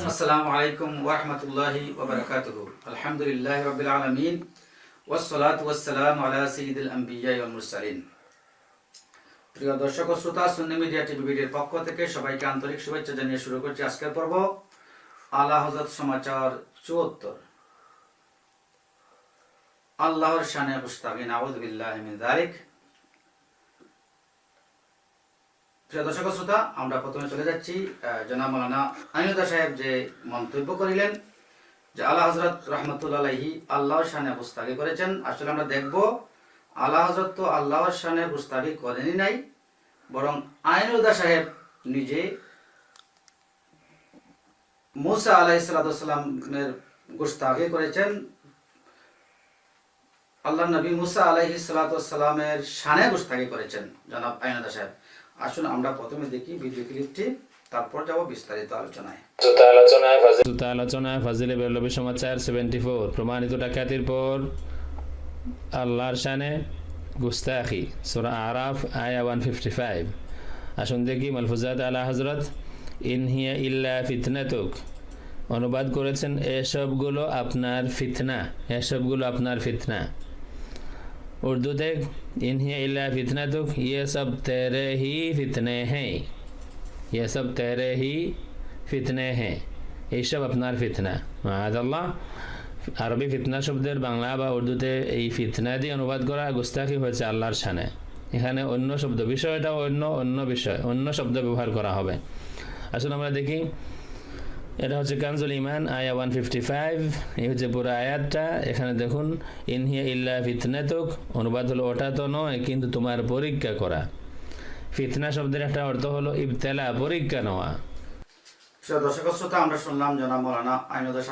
আসসালামু আলাইকুম ওয়া রাহমাতুল্লাহি ওয়া বারাকাতুহু। আলহামদুলিল্লাহি রাব্বিল আলামিন ওয়াসসালাতু ওয়াসসালামু আলা সাইয়্যিদিল আম্বিয়া ওয়াল মুরসালিন। প্রিয় দর্শক ও শ্রোতা, সুন্নি মিডিয়া টিভি ভিডিওর পক্ষ থেকে সবাইকে আন্তরিক শুভেচ্ছা জানিয়ে শুরু করছি আজকের পর্ব আলা হযরত সমাচার ৭৪। আল্লাহর শানে গুস্তাগি, নাউযু বিল্লাহি মিন যালিক। প্রিয় দর্শক ও শ্রোতা, আমরা প্রথমে চলে যাচ্ছি জনাব মাওলানা আইনুদ্দার সাহেব যে মন্তব্য করিলেন যে আলা হযরত রাহমাতুল্লাহি আলাইহি আল্লাহর শানে গুস্তাগি করেছেন। আসলে আমরা দেখব আলা হযরত তো আল্লাহর শানে গুস্তাগি করেনই নাই, বরং আইনুদ্দার সাহেব নিজে মুসা আলাইহিস সালামের গুস্তাগি করেছেন। আল্লাহ নবী মুসা আলাইহিস সালামের শানে গুস্তাগি করেছেন জনাব আইনুদ্দার সাহেব। আসুন আমরা প্রথমে দেখি ভিডিও ক্লিপটি, তারপর যাব বিস্তারিত আলোচনায়। আলোচনায় ফাজিলে বেরলবী সমাচার 74। প্রমাণিত ডাকাতির পর আল্লাহর শানে গুস্তাখি, সূরা আরাফ আয়া 155। আসুন দেখি মালফুজাত আলা হযরত ইন হিয়া ইল্লা ফিতনাতুক। অনুবাদ করেছেন এসবগুলো আপনার ফিতনা, এসবগুলো আপনার ফিতনা। উর্দুতে ইন হিয়া ইল্লা ফিতনাতুক, ये सब तेरे ही फितने हैं, ये सब तेरे ही ফিতনে হ্যাঁ, এইসব আপনার ফিতনা। মাআযাল্লাহ, আরবি ফিতনা শব্দের বাংলা বা উর্দুতে এই ফিতনা দিয়ে অনুবাদ করা গুস্তাখি হয়েছে আল্লাহর শানে। এখানে অন্য শব্দ, বিষয়টা অন্য বিষয়, অন্য শব্দ ব্যবহার করা হবে। আসলে আমরা দেখি, এটা হচ্ছে কানজুল ইমান আয়া 155। এই হচ্ছে পুরো আয়াতটা। এখানে দেখুন ইন হিয়া ইল্লা ফিতনাতুক, অনুবাদ হলো ওটা তো নয় কিন্তু তোমার পরীক্ষা করা। ফিতনা শব্দের একটা অর্থ হলো ইবতেলা, পরীক্ষা নেওয়া। দর্শক শ্রোতা, আমরা শুনলাম জনাব মাওলানা আইনুদ্দার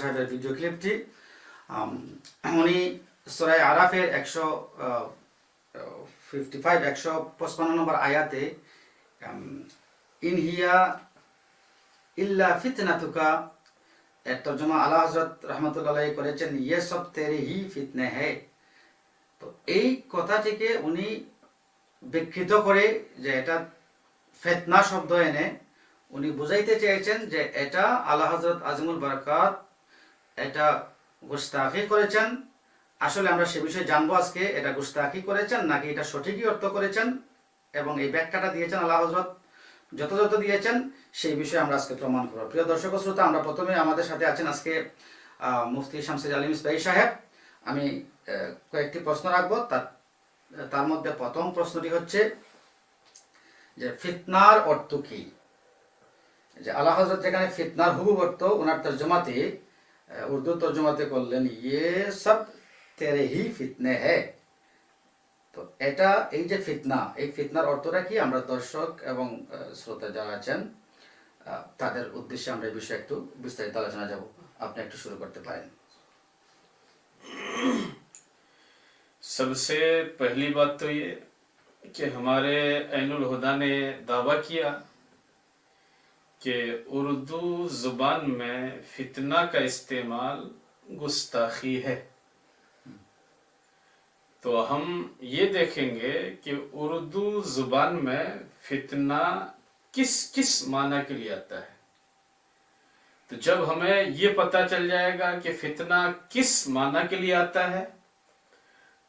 সাহেবের ভিডিও ক্লিপটি। উনি সূরা আরাফের 155 নম্বর আয়াতে ইন হিয়া ইল্লা ফিতনাতুকা এর তরজমা আলা হযরত রাহমাতুল্লাহি আলাইহি করেছেন ইয়ে সব তেরে হি ফিতনে হ্যায়। তো এই কথাটিকে উনি বিকৃত করে যে এটা ফিতনা শব্দ এনে উনি বুঝাইতে চেয়েছেন যে এটা আলা হযরত আজিমুল বারাকাত এটা গুস্তাখি করেছেন। আসলে আমরা সে বিষয়ে জানবো আজকে, এটা গুস্তাখি করেছেন নাকি এটা সঠিকই অর্থ করেছেন, এবং এই ব্যাখ্যাটা দিয়েছেন আলা হযরত যথাযথ দিয়েছেন, সেই বিষয়ে আমরা আজকে প্রমাণ করব। প্রিয় দর্শক শ্রোতা, আমরা প্রথমে আমাদের সাথে আছেন আজকে মুফতি শামসুল আলী মিসবাহী সাহেব। আমি কয়েকটি প্রশ্ন রাখবো, তার মধ্যে প্রথম প্রশ্নটি হচ্ছে যে ফিতনার অর্থ কি। যে আলা হযরত যেখানে ফিতনার হুবহু অর্থ ওনার তর্জমাতে, উর্দু তর্জমাতে করলেন ইয়ে সব তেরে হি ফিতনে হ্যায়। তো এটা এই যে ফিতনা, এই ফিতনার অর্থটা কি আমরা দর্শক এবং শ্রোতা যারা আছেন তাদের উদ্দেশ্যে আমরা এই বিষয়ে একটু বিস্তারিত আলোচনা যাব। আপনি একটু শুরু করতে পারেন। सबसे पहली बात तो ये कि हमारे ऐनुल हुदा ने दावा किया कि उर्दू जुबान में फितना का इस्तेमाल गुस्ताखी है। तो हम ये देखेंगे कि उर्दू जुबान में फितना किस किस माना के लिए आता है। तो जब हमें ये पता चल जाएगा कि फितना किस माना के लिए आता है,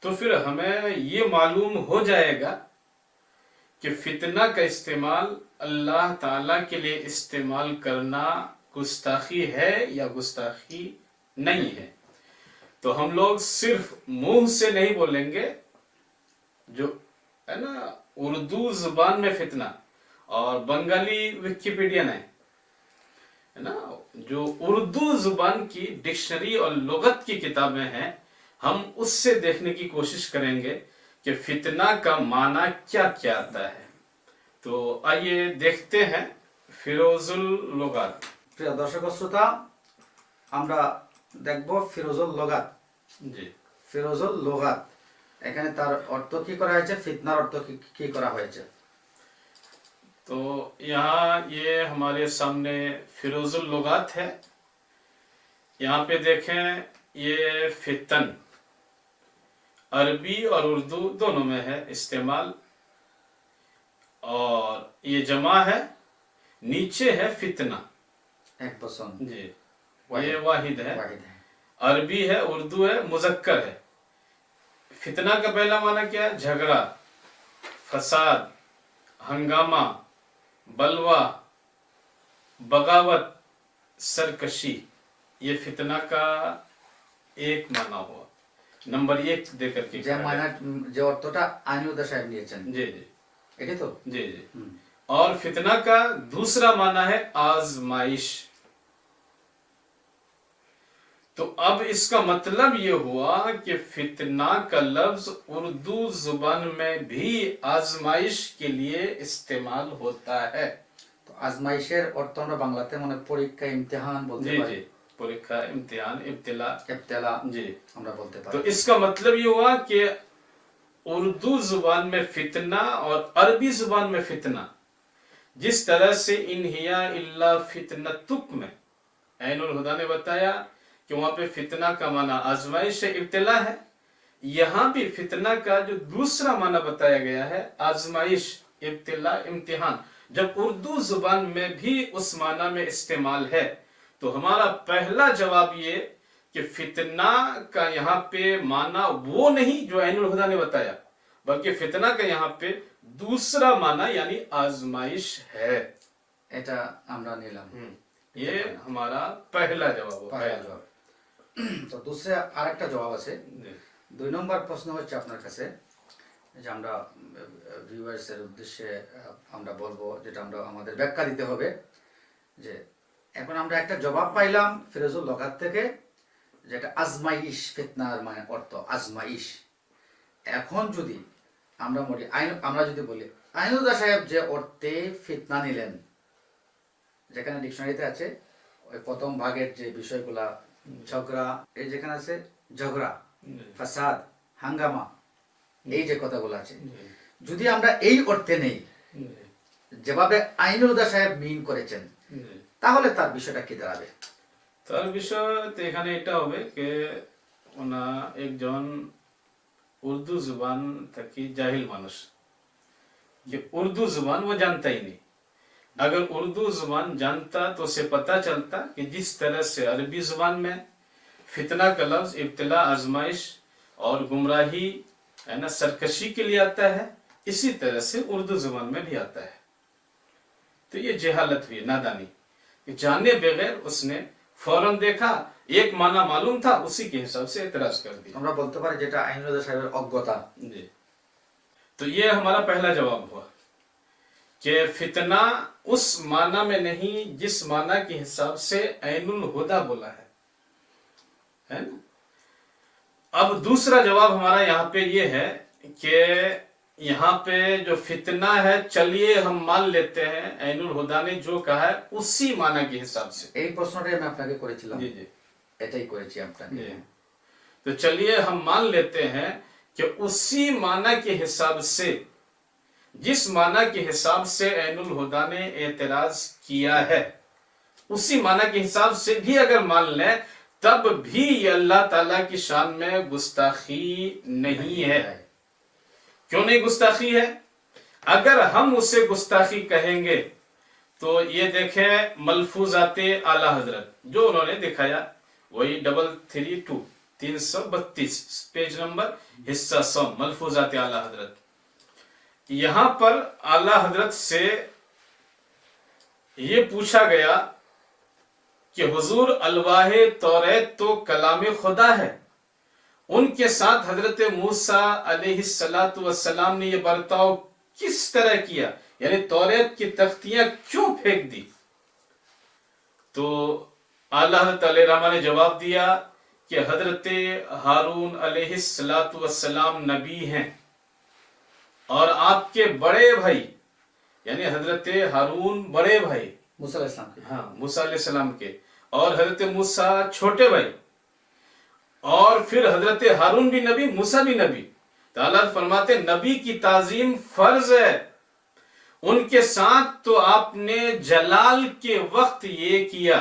तो फिर हमें ये मालूम हो जाएगा कि फितना का इस्तेमाल अल्लाह ताला के लिए इस्तेमाल करना गुस्ताखी है या गुस्ताखी नहीं है। तो हम लोग सिर्फ मुंह से नहीं बोलेंगे, जो है ना उर्दू जुबान में फितना, और बंगाली विकिपीडियन है ना, जो उर्दू जुबान की डिक्शनरी और लुगत की किताबें हैं, हम उससे देखने की कोशिश करेंगे कि फितना का माना क्या क्या आता है। तो आइए देखते हैं फिरोजुल लुगात। প্রিয় দর্শক শ্রোতা, আমরা দেখব ফিরোজুল লুগাত। जी, ফিরোজুল লুগাত, এখানে তার অর্থ কি করা হয়েছে, ফিতনার অর্থ কি করা হয়েছে। तो यहाँ ये हमारे सामने फिरोजुल लुगात है। यहाँ पे देखें, ये फितन अरबी और उर्दू दोनों में है इस्तेमाल। और ये जमा है, नीचे है फितना। एक पर्सन जी, ये वाहिद है। वाहिद है। अरबी है, उर्दू है, मुजक्कर है। फितना का पहला माना क्या है? झगड़ा, फसाद, हंगामा, बलवा, बगावत, सरकशी। ये फितना का एक माना हुआ, नंबर 1 देकर के যে মানা যে অর্থটা আইনুদ্দা সাহেব নিয়েছেন जी जी এটাই তো। जी जी। और फितना का दूसरा माना है आजमाइश। तो अब इसका मतलब ये हुआ कि फितना का लफ्ज उर्दू जुबान में भी आजमाइश के लिए इस्तेमाल होता है। তো আজমাইশের অর্থ আমরা বাংলাতে মানে পরীক্ষা ইমতিহান বলতে जी পারি, जी, परीक्षा, इम्तिहान, इब्तिला। ইবতিলা जी, আমরা বলতে तो পারি। इसका मतलब ये हुआ कि उर्दू जुबान में फितना और अरबी जुबान में फितना, जिस तरह से इन्हिया इल्ला फितनतुक में ऐनुल हुदा ने बताया कि वहां पे फितना का माना आजमाइश है, इब्तिला है, यहां भी फितना का जो दूसरा माना बताया गया है आजमाइश, इब्तिला, इम्तिहान, जब उर्दू जुबान में भी उस माना में इस्तेमाल है तो हमारा पहला जवाब ये कि फितना का यहाँ पे माना वो नहीं जो ऐनुल हुदा ने बताया, बल्कि फितना का यहाँ पे दूसरा माना यानी आजमाइश है। এটা আমরা নিলাম। ये हमारा पहला जवाब हुआ। পহেলা জবাব। তো দুসরে আরেকটা জবাব আছে। जी। 2 নম্বর প্রশ্ন হচ্ছে আপনার কাছে, যে আমরা ভিউয়ার্সের উদ্দেশ্যে আমরা বলবো, যেটা আমরা আমাদের ব্যাখ্যা দিতে হবে, যে এখন আমরা একটা জবাব পাইলাম ফিরোজুল লগাত থেকে, যেটা আজমাইশ, ফিতনার মানে অর্থ আজমাইশ। এখন যদি আমরা বলি আমরা যদি বলি আইনুদ্দা সাহেব যে অর্থে ফিতনা নিলেন, যেখানে ডিকশনারিতে আছে ওই প্রথম ভাগের যে বিষয়গুলা, ঝগড়া, এই যেখানে আছে ঝগড়া, ফাসাদ, হাঙ্গামা, এই যে কথাগুলো আছে, যদি আমরা এই অর্থে নেই যেভাবে আইনুদ্দা সাহেব মিন করেছেন, তাহলে তার বিষয়টা কি দাঁড়াবে? তার বিষয় তো এখানে এটা হবে যে ওনা একজন उर्दू जुबान थकी जाहिल मानुष, ये उर्दू जुबान वो जानता ही नहीं। अगर उर्दू जुबान जानता तो उसे पता चलता कि जिस तरह से अरबी जुबान में फितना का लफ्ज इब्तिला, आजमाइश और गुमराही है ना, सरकशी के लिए आता है, इसी तरह से उर्दू जुबान में भी आता है। तो ये जहालत हुई, नादानी, जाने बगैर उसने फौरन देखा, एक माना मालूम था, उसी के हिसाब से एतराज कर दिया। আমরা বলতে পারি যেটা আইনুদ্দা সাহেবের অজ্ঞতা। जी, तो ये हमारा पहला जवाब हुआ कि फितना उस माना में नहीं जिस माना के हिसाब से ऐनुल हुदा बोला है ना। अब दूसरा जवाब हमारा यहाँ पे ये है कि यहाँ पे जो फितना है, चलिए हम मान लेते हैं ऐनुल हुदा ने जो कहा है उसी माना के हिसाब से। এই প্রশ্নটাই আমি আপনাকে করেছিলাম। जी जी, এটাই করেছি আপনাকে। जी। तो चलिए हम मान लेते हैं कि उसी माना के हिसाब से, जिस माना के हिसाब से ऐनुल हुदा ने एतराज किया है, उसी माना के हिसाब से भी अगर मान लें, तब भी ये अल्लाह ताला की शान में गुस्ताखी नहीं है। क्यों नहीं गुस्ताखी है? अगर हम उसे गुस्ताखी कहेंगे तो ये देखें मलफूजाते आला हजरत जो उन्होंने दिखाया, वही 332 पेज नंबर हिस्सा 100 मलफूजाते आला हजरत। यहां पर आला हजरत से ये पूछा गया कि हुजूर अलवाहे तौरेत तो कलाम खुदा है, उनके साथ हजरत मूसा अलैहिस्सलातु वस्सलाम ने ये बर्ताव किस तरह किया, यानी तौरेत की तख्तियां क्यों फेंक दी? तो आला हज़रत अलैहिर्रहमा ने जवाब दिया कि हजरत हारून अलैहिस्सलातु वस्सलाम नबी हैं और आपके बड़े भाई यानी हजरत हारून बड़े भाई, मूसा अलैहिस्सलाम के, हाँ मूसा अलैहिस्सलाम के, और हजरत मूसा छोटे भाई, और फिर हजरत हारून भी नबी, मूसा भी नबी। तो अल्लाह फरमाते नबी की ताजीम फर्ज है, उनके साथ तो आपने जलाल के वक्त ये किया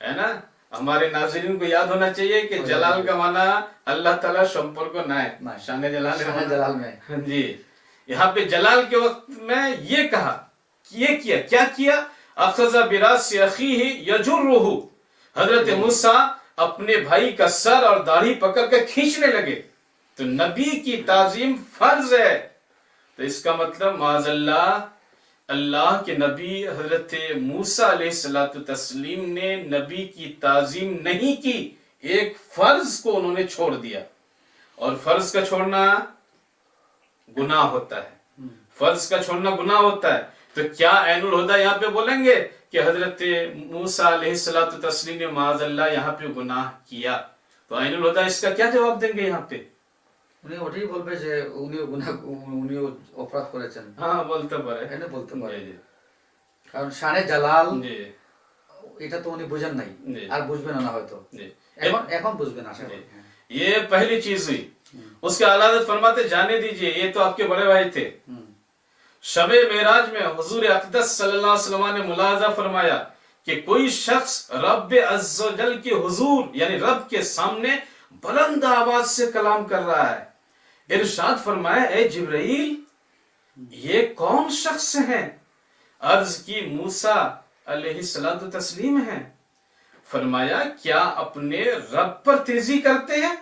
है ना। हमारे नाज़रीन को याद होना चाहिए कि जलाल का माना अल्लाह ताला संपर्क को ना है, शान जलाल শানে জালাল में। जी, यहाँ पे जलाल के वक्त में ये कहा, ये किया, क्या किया? अखज़ बिरास अखीही यजुर्रुहु, हजरत मूसा अपने भाई का सर और दाढ़ी पकड़ कर खींचने लगे। तो नबी की ताजीम फर्ज है। तो इसका मतलब माज़अल्लाह अल्लाह के नबी हजरत मूसा अलैहिस्सलातु तस्लीम ने नबी की ताजीम नहीं की, एक फर्ज को उन्होंने छोड़ दिया। और फर्ज का छोड़ना गुनाह होता है, फर्ज का छोड़ना गुनाह होता है। तो क्या ऐनुल हुदा यहाँ पे बोलेंगे कि हजरत मूसा अलैहिस्सलातु तस्लीम ने माज़अल्लाह यहाँ पे गुनाह किया, तो ऐनुल हुदा इसका क्या जवाब देंगे यहाँ पे? উনি ওটাই বলবে যে উনিও অপরাধ করেছেন। হ্যাঁ, বলতে পারে, এনে বলতে পারে, জি, জি, কারণ শানে জালাল জি, এটা তো উনি বুঝেন নাই, জি, আর বুঝবেন না হয়তো, जी। এখন বুঝবেন আশা করি। ये पहली चीज हुई। उसके आला हज़रत फरमाते जाने दीजिए, ये तो आपके बड़े भाई थे। शबे मेराज में हुजूर अक़दस सल्लल्लाहु अलैहि वसल्लम ने मुलाजा फरमाया कि कोई शख्स रब अज़्ज़ व जल के हुजूर यानी रब के सामने बुलंद आवाज से कलाम कर रहा है। इरशाद फरमाया, ए जिब्राइल, ये कौन शख्स है? अर्ज की मूसा अलैहिस्सलातु तस्लीम है। फरमाया, क्या अपने रब पर तेजी करते हैं,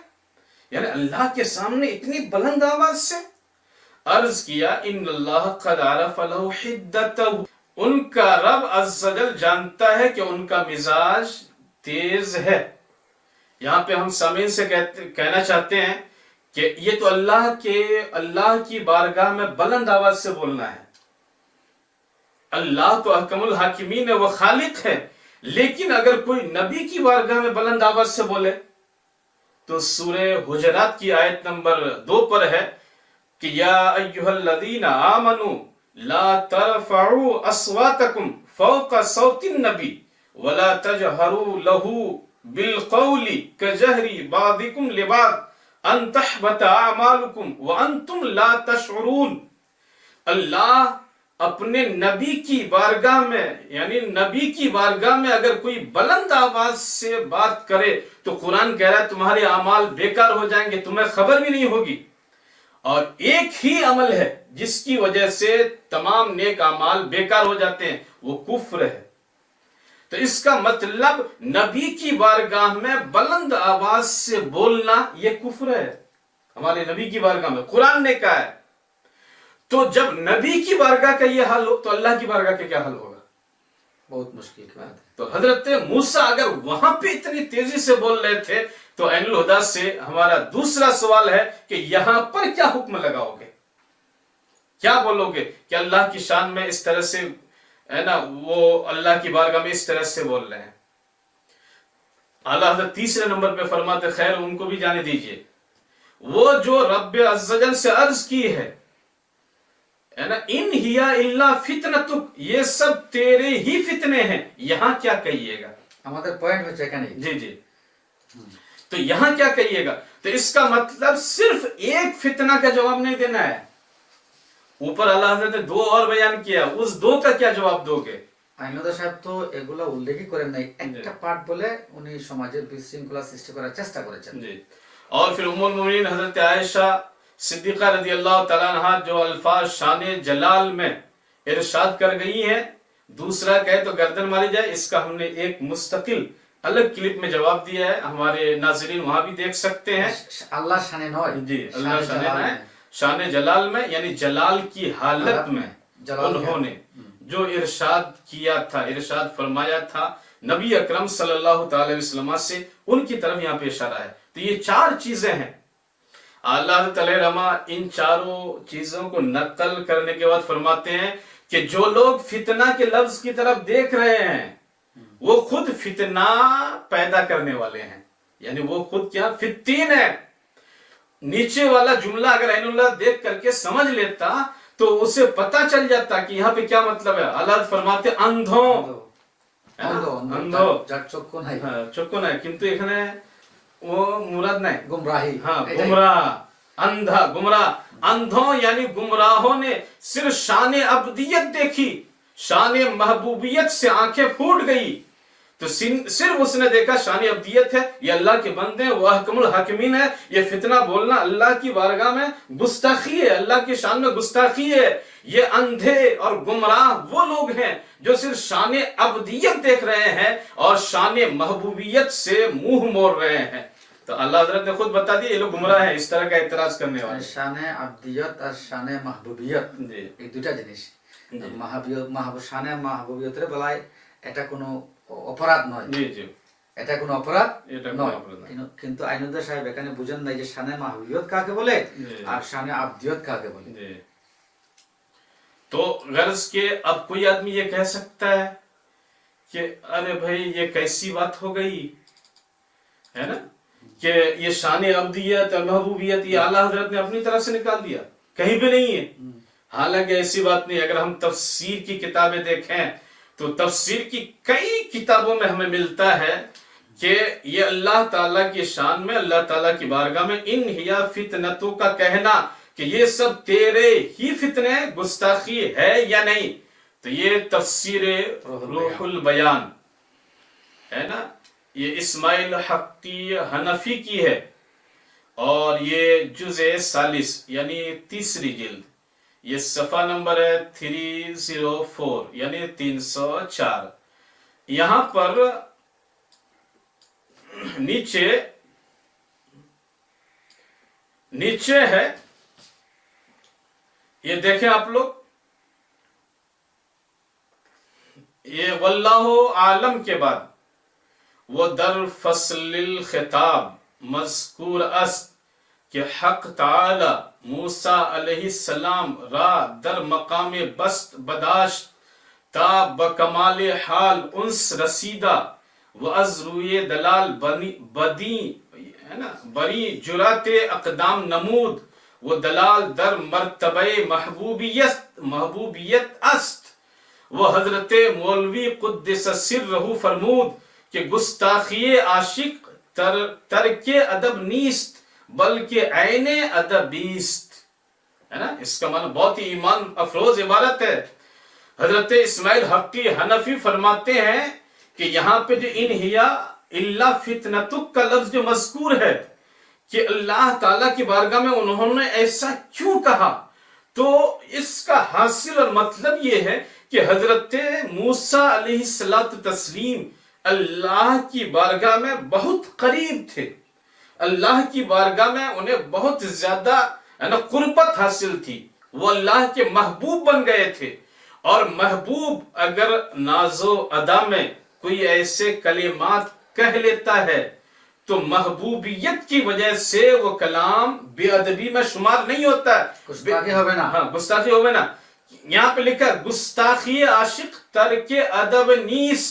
यानी अल्लाह के सामने इतनी बुलंद आवाज से? अर्ज किया, इन्नल्लाह क़द अरफ़ लहु हिद्दतहु, उनका रब अज़्ज़ जानता है कि उनका मिजाज तेज है। यहाँ पे हम सामीन से कहना चाहते हैं कि ये तो अल्लाह की बारगाह में बुलंद आवाज से बोलना है। अल्लाह तो अहकमुल हाकिमीन है, वो खालिक है। लेकिन अगर कोई नबी की बारगाह में बुलंद आवाज से बोले तो सूरे हुजरात की आयत नंबर 2 पर है कि या अय्युहल्लज़ीना आमनू ला तरफ़अू अस्वातकुम फ़ौक़ सौतिन नबी वला तजहरू लहू बिलक़ौली कजहरी बादिकुम लिबाद अन तहबत अमालुकुम व अंतुम ला तशउरून। अल्लाह अपने नबी की बारगाह में यानी नबी की बारगाह में अगर कोई बुलंद आवाज से बात करे तो कुरान कह रहा है तुम्हारे अमाल बेकार हो जाएंगे, तुम्हें खबर भी नहीं होगी। और एक ही अमल है जिसकी वजह से तमाम नेक अमाल बेकार हो जाते हैं, वो कुफ्र है। तो इसका मतलब नबी की बारगाह में बुलंद आवाज से बोलना ये कुफ्र है। हमारे नबी की बारगाह में कुरान ने कहा है। तो जब नबी की बारगाह का ये हाल हो तो अल्लाह की बारगाह का क्या हाल होगा? बहुत मुश्किल बात है। तो हजरत मूसा अगर वहां पे इतनी तेजी से बोल रहे थे तो ऐनुल हुदा से हमारा दूसरा सवाल है कि यहां पर क्या हुक्म लगाओगे, क्या बोलोगे कि अल्लाह की शान में इस तरह से है ना, वो अल्लाह की बारगाह में इस तरह से बोल रहे हैं। आला हज़रत तीसरे नंबर पे फरमाते, खैर उनको भी जाने दीजिए, वो जो रब्बे अज़्ज़ से अर्ज की है ना, इन हिया इल्ला फितनतुक, ये सब तेरे ही फितने हैं। यहां क्या कहिएगा? हमारे पॉइंट में चेक नहीं। जी जी। तो यहां क्या कहिएगा? तो इसका मतलब सिर्फ एक फितना का जवाब नहीं देना है। ऊपर अल्लाह हज़रत ने 2 और बयान किया, उस 2 का क्या जवाब दोगे? আইনুদা সাহেব তো এগুলা উল্লেখই করেন নাই, একটা পার্ট বলে উনি সমাজের বিশৃঙ্খলা সৃষ্টি করার চেষ্টা করেছেন। जी। और फिर उम्मुल मोमिनीन हजरत आयशा सिद्दीका रज़ी अल्लाह तआला अन्हा जो अल्फाज शान जलाल में इरशाद कर गई हैं, दूसरा कहे तो गर्दन मारी जाए, इसका हमने एक मुस्तकिल अलग क्लिप में जवाब दिया है, हमारे नाज़रीन वहां भी देख सकते हैं। अल्लाह शाने नॉय जी, अल्लाह शाने नॉय, शान जलाल में यानी जलाल की हालत में उन्होंने जो इरशाद किया था, इरशाद फरमाया था नबी अकरम सल्लल्लाहु अलैहि वसल्लम से, उनकी तरफ यहाँ पे इशारा है। तो ये 4 चीजें हैं। अल्लाह तआला रमा इन चारों चीजों को नकल करने के बाद फरमाते हैं कि जो लोग फितना के लफ्ज की तरफ देख रहे हैं वो खुद फितना पैदा करने वाले हैं, यानी वो खुद क्या फित्तीन है। नीचे वाला जुमला अगर ऐनुल्लाह देख करके समझ लेता तो उसे पता चल जाता कि यहाँ पे क्या मतलब है। अल्लाह फरमाते अंधों চক্ষু নাই, চক্ষু নাই, কিন্তু এখানে वो मुराद नहीं, गुमराही, हाँ गुमराह, अंधा गुमराह, अंधों यानी गुमराहों ने सिर्फ शान अब्दियत देखी, शान महबूबियत से आंखें फूट गई, तो सिर्फ उसने देखा शान अब्दियत है, ये अल्लाह के बंदे हैं, वो अहकमुल हाकिमीन है, ये फितना बोलना अल्लाह की बारगाह में गुस्ताखी है, अल्लाह की शान में गुस्ताखी है। ये अंधे और गुमराह वो लोग हैं जो सिर्फ शान अब्दियत देख रहे हैं और शान महबूबियत से मुंह मोड़ रहे हैं। तो अल्लाह हजरत ने खुद बता दिया ये लोग गुमराह हैं, इस तरह का एतराज करने वाले। শানে আবদিয়ত আর শানে মাহবুবিয়ত जी এই দুইটা জিনিস। জি। শানে মাহবুবিয়তের বেলায় এটা কোনো অপরাধ নয়, जी जी এটা কোনো অপরাধ এটা কোনো নয়। অপরাধ নয়। কিন্তু আইনুদ্দার সাহেব এখানে বুঝেন নাই যে শানে মাহবুবিয়ত কাকে বলে জি। আর শানে আবদিয়ত কাকে বলে। जी। तो गर्ज के अब कोई आदमी ये कह सकता है कि अरे भाई ये कैसी बात हो गई, है ना, कि ये शान अब्दियत और महबूबियत ये आला हजरत ने अपनी तरफ से निकाल दिया, कहीं भी नहीं है। हालांकि ऐसी बात नहीं। अगर हम तफसीर की किताबें देखें तो तफसीर की कई किताबों में हमें मिलता है कि ये अल्लाह ताला की शान में, अल्लाह ताला की बारगाह में इन हिया फितनतों का कहना कि ये सब तेरे ही फितने गुस्ताखी है या नहीं, तो ये तफसीर रूहुल बयान है ना, ये इस्माइल हक्की हनफी की है और ये जुज़े सालिस यानी तीसरी जिल्द, ये सफा नंबर है 304 यानी 304। यहां पर नीचे है, ये देखें आप लोग, ये वल्लाहु आलम के बाद वो दर फसलिल खिताब मज़कूर अस्त कि हक ताला मूसा अलैहिस्सलाम रा दर मकाम बस्त बदाश्त ता बकमाल हाल उन्स रसीदा व अज़रुए दलाल बदी है ना बरी जुराते अक़दाम नमूद वो दलाल दर मर्तबे महबूबियत अस्त वो हजरत मौलवी कुद्दस सिर्रहु फरमूद कि गुस्ताखी आशिक तरके अदब नीस्त बल्कि ऐने अदबीस्त, है ना। इसका मतलब बहुत ही ईमान अफरोज इबारत है। हजरत इस्माइल हक्की हनफी फरमाते हैं कि यहाँ पे जो इन हिया इल्ला फितनतुक का लफ्ज जो मज़कूर है कि अल्लाह ताला की बारगाह में उन्होंने ऐसा क्यों कहा, तो इसका हासिल और मतलब ये है कि हजरत मूसा अलैहिस्सलातु तस्लीम अल्लाह की बारगाह में बहुत करीब थे, अल्लाह की बारगाह में उन्हें बहुत ज्यादा कुर्बत हासिल थी, वो अल्लाह के महबूब बन गए थे। और महबूब अगर नाजो अदा में कोई ऐसे कलिमात कह लेता है तो महबूबियत की वजह से वो कलाम बेअदबी में शुमार नहीं होता, गुस्ताखी होवे ना। हाँ गुस्ताखी होवे ना। यहाँ पे लिखा गुस्ताखी आशिक तरके अदब नीस,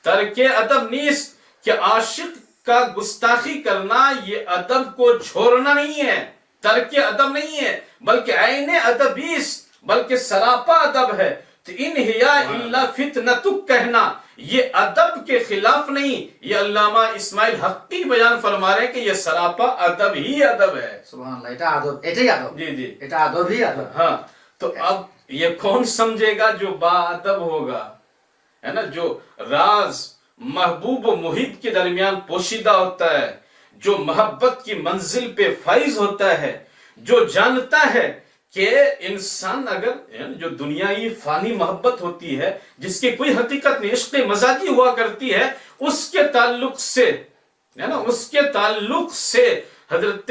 तरके अदब नीस कि आशिक का गुस्ताखी करना ये अदब को छोड़ना नहीं है, तरके अदब नहीं है, बल्कि ऐने अदबीस बल्कि सरापा अदब है। तो इन हिया इल्ला फितनतुक कहना ये अदब के खिलाफ नहीं, ये अल्लामा इस्माइल हक्की बयान फरमा रहे हैं कि ये सरापा अदब ही अदब है। সুবহানাল্লাহ, এটা আদব, এটাই আদব। जी जी এটা আদবই আদব। हाँ। तो अब ये कौन समझेगा जो बाअदब होगा, है ना, जो राज महबूब व मुहिब के दरमियान पोशीदा होता है, जो मोहब्बत की मंजिल पे फाइज होता है, जो जानता है कि इंसान अगर जो दुनियाई फानी मोहब्बत होती है जिसकी कोई हकीकत नहीं, इश्क़ मजाजी हुआ करती है, उसके ताल्लुक से, है ना, उसके ताल्लुक से हजरत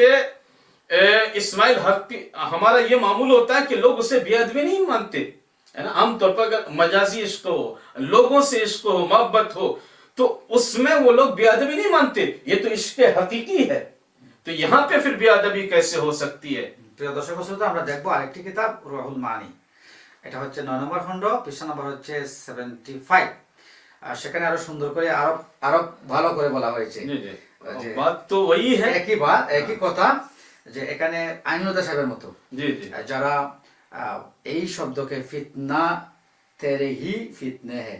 इस्माइल हक्की हमारा ये मामूल होता है कि लोग उसे बेअदबी नहीं मानते, है ना। आमतौर पर अगर मजाजी इश्क हो, लोगों से इश्क हो, मोहब्बत हो, तो उसमें वो लोग बेअदबी नहीं मानते, ये तो इश्क हकीकी है। तो यहाँ पे फिर बेअदबी कैसे हो सकती है। প্রিয় দর্শক শ্রোতা, আমরা দেখবো আরেকটি কিতাব রুহুল মানি। এটা হচ্ছে 9 নম্বর খণ্ড, পৃষ্ঠা নম্বর হচ্ছে 75। আর সেখানে আরো সুন্দর করে আরো ভালো করে বলা হয়েছে যে बात तो वही है, একই কথা, যে এখানে আইনুল্লাহ সাহেবের মতো जी जी যারা এই শব্দকে ফিতনা তেরে হি ফিতনে হে,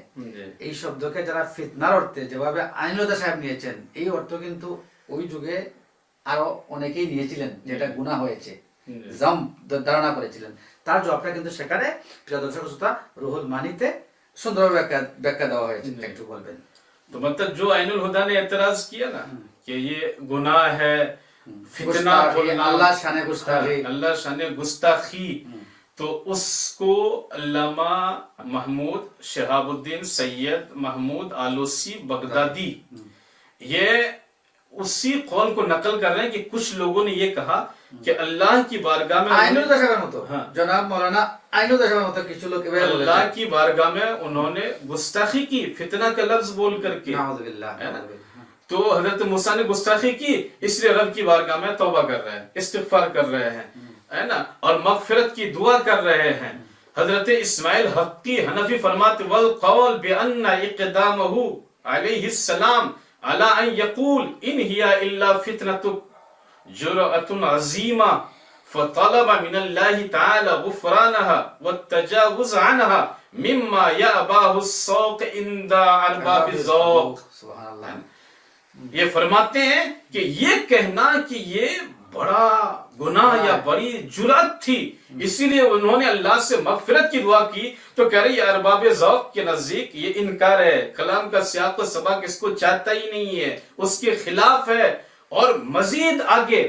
এই শব্দকে যারা ফিতনার অর্থে যেভাবে আইনুল্লাহ সাহেব নিয়েছেন, এই অর্থ কিন্তু ওই যুগে আরো অনেকেই নিয়েছিলেন, যেটা গুনাহ হয়েছে, জাম ধারণা করেছিলেন। তার জবাবটা কিন্তু সেখানে প্রিয় দর্শক শ্রোতা রুহুল মানিতে সুন্দরভাবে ব্যাখ্যা দেওয়া হয়েছে। একটু বলবেন। तो मतलब जो आइनुल हुदा ने एतराज किया ना कि ये गुनाह है, फितना बोलना, अल्लाह शान गुस्ताखी, अल्लाह शान गुस्ताखी, तो उसको अल्लामा महमूद शहाबुद्दीन सैयद महमूद आलूसी बगदादी ये उसी कौल को नकल कर रहे हैं कि कुछ लोगों ने ये कहा कि अल्लाह की बारगाह में जनाब मौलाना अल्लाह की बारगाह में उन्होंने गुस्ताखी की, फितना का लफ्ज बोल करके, है ना। तो हजरत मूसा ने गुस्ताखी की, इसलिए रब की बारगाह में तौबा कर रहे हैं, इस्तिगफार कर रहे हैं, है ना, और मगफिरत की दुआ कर रहे हैं। हजरत इस्माइल हक्की हनफी फरमाते वल कौल बिअन्ना इक़दामहु अलैहिस्सलाम अला अन यकूल इन हिया इल्ला फितनतुक जुरअतुन अज़ीमा फतलब मिनल्लाहि तआला गुफरानहा वत्तजावुज़ अन्हा मिम्मा यअबाहु अस्सौक़ इंदा अरबाबि ज़ौक़। सुभान अल्लाह। ये फरमाते हैं कि ये कहना कि ये बड़ा गुनाह या बड़ी जुरात थी, इसीलिए उन्होंने अल्लाह से मगफिरत की दुआ की, तो कह रही अरबाब ज़ौक़ के नजदीक ये इनकार है, कलाम का सियाक़ व सबक इसको चाहता ही नहीं है, उसके खिलाफ है। और मजीद आगे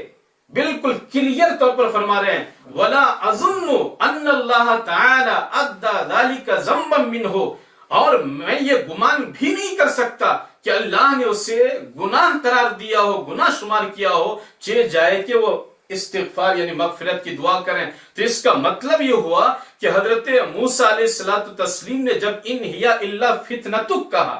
बिल्कुल क्लियर तौर पर फरमा रहे हैं वला अज़ुन्नु अन्नल्लाह तआला अद्दा ज़ालिका ज़म्बन मिन्हु, और मैं ये गुमान भी नहीं कर सकता कि अल्लाह ने उसे गुनाह करार दिया हो, गुनाह शुमार किया हो, चे जाए कि वो इस्तिगफार यानी मगफिरत की दुआ करें। तो इसका मतलब ये हुआ कि हजरत मूसा अलैहिस्सलातु तस्लीम ने जब इन हिया इल्ला फितनतुक कहा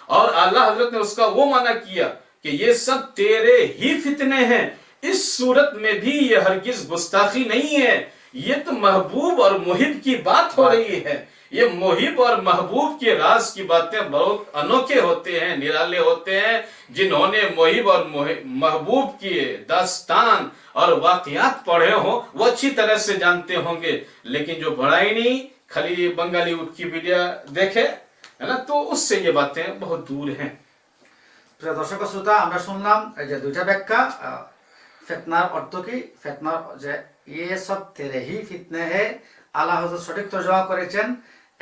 और आला हजरत ने उसका वो माना किया कि ये सब तेरे ही फितने हैं, इस सूरत में भी ये हरगिज गुस्ताखी नहीं है, ये तो महबूब और मुहिब की बात हो रही है। ये मुहिब और महबूब के राज की बातें बहुत अनोखे होते हैं, निराले होते हैं। जिन्होंने मुहिब और महबूब की दास्तान और वाकयात पढ़े हो वो अच्छी तरह से जानते होंगे, लेकिन जो पढ़ा ही नहीं, खाली बंगाली विकिपीडिया देखे, है ना, तो उससे ये बातें बहुत दूर हैं। প্রিয় দর্শক শ্রোতা, আমরা শুনলাম এই যে দুইটা ব্যাখ্যা ফিতনার অর্থ কি। ফিতনার যে ये सब तेरे ही फितने है, আলা হযরত সঠিক তরজমা করেছেন,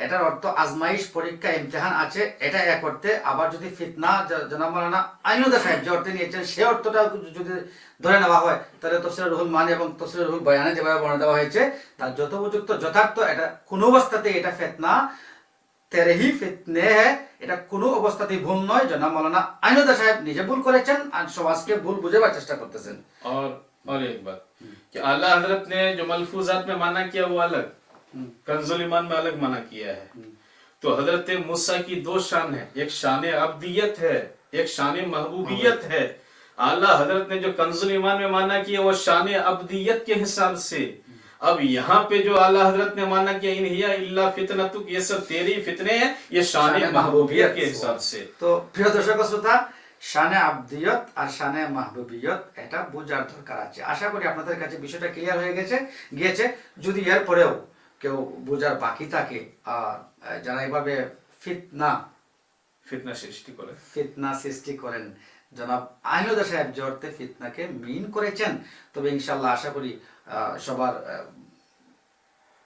এটার অর্থ আজমাইশ, পরীক্ষা, ইমতিহান আছে, এটা এক অর্থে। আবার যদি ফিতনা জনাব মাওলানা আইনুদ্দিন সাহেব যে অর্থে নিয়েছেন সেই অর্থটা যদি ধরে নেওয়া হয় তাহলে তাফসীরে রুহুল মানি এবং তাফসীরে রুহুল বয়ানে যেভাবে বর্ণনা দেওয়া হয়েছে তার যত উপযুক্ত যথার্থ। এটা কোনো অবস্থাতেই এটা ফিতনা তেরে হি ফিতনে হ্যায়, এটা কোনো অবস্থাতেই ভুল নয়। জনাব মাওলানা আইনুদ্দিন সাহেব নিজে ভুল করেছেন আর সমাজকে ভুল বুঝাবার চেষ্টা করতেছেন। और एक बात कि आला हजरत ने जो मलफूजात में माना किया वो अलग, कंजुल ईमान में अलग माना किया है। तो हजरत मूसा की दो शान है, एक शान अब्दियत है, एक शान महबूबियत है। आला हजरत ने जो कंजुल ईमान में माना किया वो शान अब्दियत के हिसाब से। अब यहाँ पे जो आला हजरत ने माना किया इन हिया इल्ला फितनतुक, ये सब तेरी फितने हैं, ये शान महबूबियत के हिसाब से। तो প্রিয় দর্শক শ্রোতা, শানে আবদিয়ত আর শানে মাহবুবিয়ত এটা বোঝার দরকার আছে। আশা করি আপনাদের কাছে বিষয়টা ক্লিয়ার হয়ে গিয়েছে। যদি এর পরেও কেউ বোঝার বাকি থাকে আর যারা এভাবে ফিতনা সৃষ্টি করেন, জনাব আইনুদ্দিন সাহেব যে অর্থে ফিতনাকে মিন করেছেন, তবে ইনশাআল্লাহ আশা করি সবার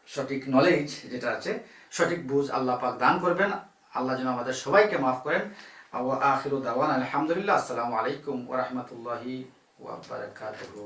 সঠিক নলেজ যেটা আছে, সঠিক বুঝ আল্লাহ পাক দান করবেন। আল্লাহ যেন আমাদের সবাইকে মাফ করেন। আখিরু দাওয়ানা আলহামদুলিল্লাহ। আসসালামু আলাইকুম ওয়া রাহমাতুল্লাহি ওয়া বারাকাতুহু।